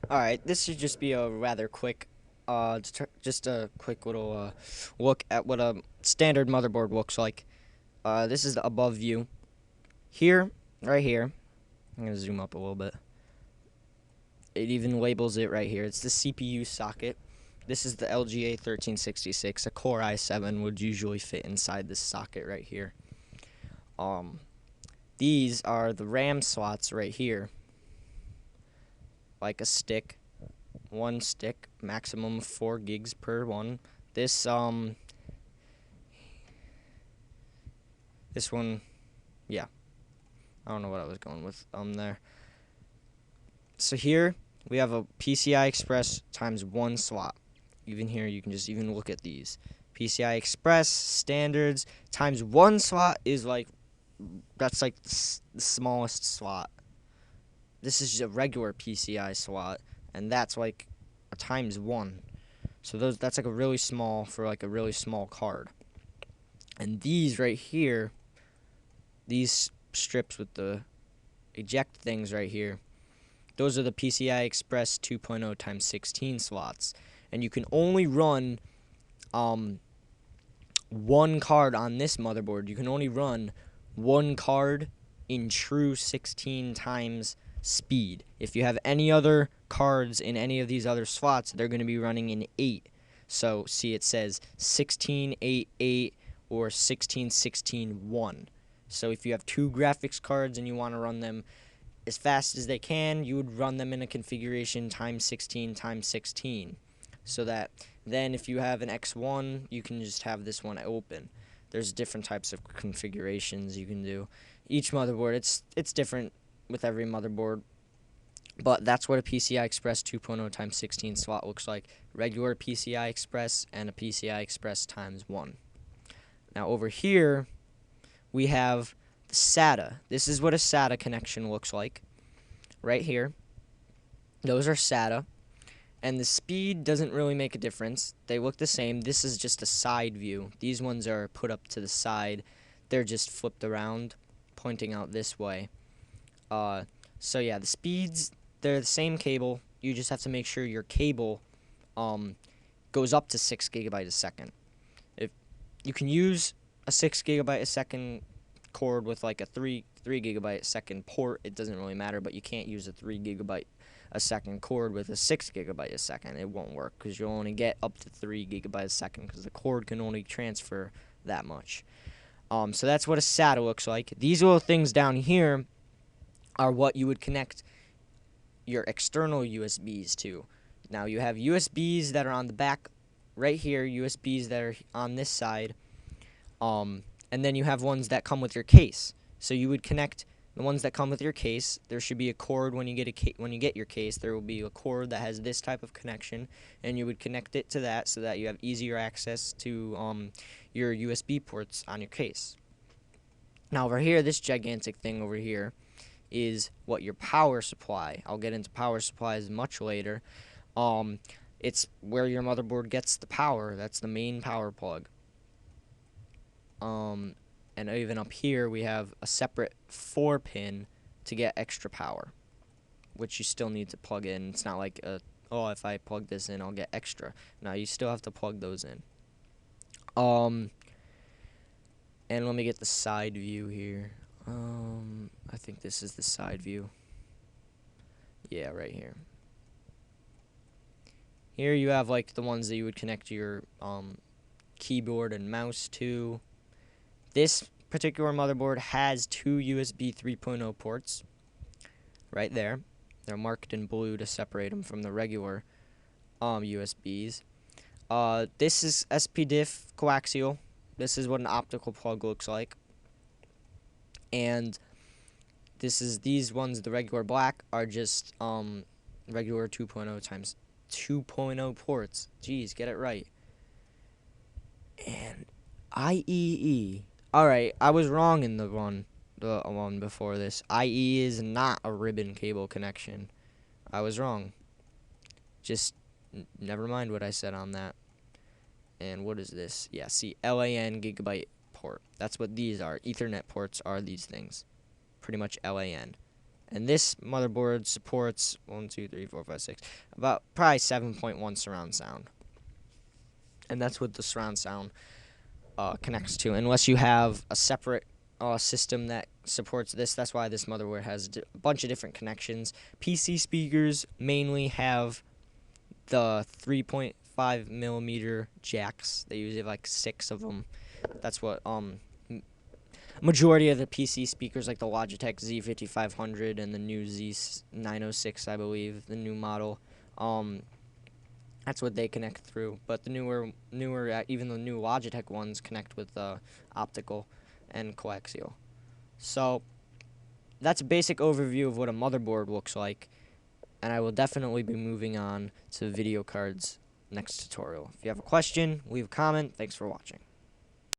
Alright, this should just be a rather quick, just a quick little look at what a standard motherboard looks like. This is the above view. Here, right here, I'm going to zoom up a little bit. It even labels it right here. It's the CPU socket. This is the LGA 1366. A Core i7 would usually fit inside this socket right here. These are the RAM slots right here. Like a stick. One stick, maximum of 4 gigs per one. This one, yeah, I don't know what I was going with there. So here we have a PCI Express times 1 slot. Even here you can just even look at these. PCI Express standards times 1 slot is like, that's like the smallest slot. This is just a regular PCI slot, and that's like a times 1. So that's like a really small for like a really small card. And these right here, these strips with the eject things right here, those are the PCI Express 2.0 times 16 slots. And you can only run one card on this motherboard. You can only run one card in true 16 times speed. If you have any other cards in any of these other slots, they're going to be running in 8. So, see, it says 16, 8, 8, or 16, 16, 1. So if you have 2 graphics cards and you want to run them as fast as they can, you would run them in a configuration times 16 times 16. So that then if you have an X1, you can just have this one open. There's different types of configurations you can do. Each motherboard, it's different with every motherboard. But that's what a PCI Express 2.0 times 16 slot looks like. Regular PCI Express and a PCI Express times 1. Now over here, we have the SATA. This is what a SATA connection looks like. Right here. Those are SATA. And the speed doesn't really make a difference. They look the same. This is just a side view. These ones are put up to the side. They're just flipped around, pointing out this way. So yeah, the speeds, they're the same cable. You just have to make sure your cable goes up to 6 gigabytes a second. If you can use a 6 gigabyte a second cord with like a 3 gigabyte a second port, it doesn't really matter, but you can't use a 3 gigabyte a second cord with a 6 gigabyte a second. It won't work because you'll only get up to 3 gigabytes a second because the cord can only transfer that much. So that's what a SATA looks like. These little things down here are what you would connect your external USBs to. Now you have USBs that are on the back right here, USBs that are on this side, and then you have ones that come with your case. So you would connect the ones that come with your case. There should be a cord when you get your case. There will be a cord that has this type of connection, and you would connect it to that so that you have easier access to your USB ports on your case. Now over here, this gigantic thing over here is what your power supply. I'll get into power supplies much later. It's where your motherboard gets the power. That's the main power plug. And even up here we have a separate 4-pin to get extra power, which you still need to plug in. It's not like oh, if I plug this in I'll get extra. No, you still have to plug those in. And let me get the side view here. I think this is the side view. Yeah, right here. Here you have like the ones that you would connect your keyboard and mouse to. This particular motherboard has 2 USB 3.0 ports right there. They're marked in blue to separate them from the regular USBs. This is SPDIF coaxial. This is what an optical plug looks like. And these ones, the regular black, are just regular 2.0 times 2.0 ports. Jeez, get it right. And IEE. Alright, I was wrong in the one before this. IE is not a ribbon cable connection. I was wrong. Just never mind what I said on that. And what is this? Yeah, see, LAN gigabyte port. That's what these are. Ethernet ports are these things. Pretty much LAN. And this motherboard supports 1, 2, 3, 4, 5, 6, about probably 7.1 surround sound. And that's what the surround sound connects to, unless you have a separate system that supports this. That's why this motherboard has a bunch of different connections. PC speakers mainly have the 3.5 millimeter jacks. They usually have like 6 of them. That's what majority of the PC speakers, like the Logitech Z5500 and the new Z906, I believe, the new model. That's what they connect through. But the newer, even the new Logitech ones connect with optical and coaxial. So that's a basic overview of what a motherboard looks like. And I will definitely be moving on to video cards next tutorial. If you have a question, leave a comment. Thanks for watching.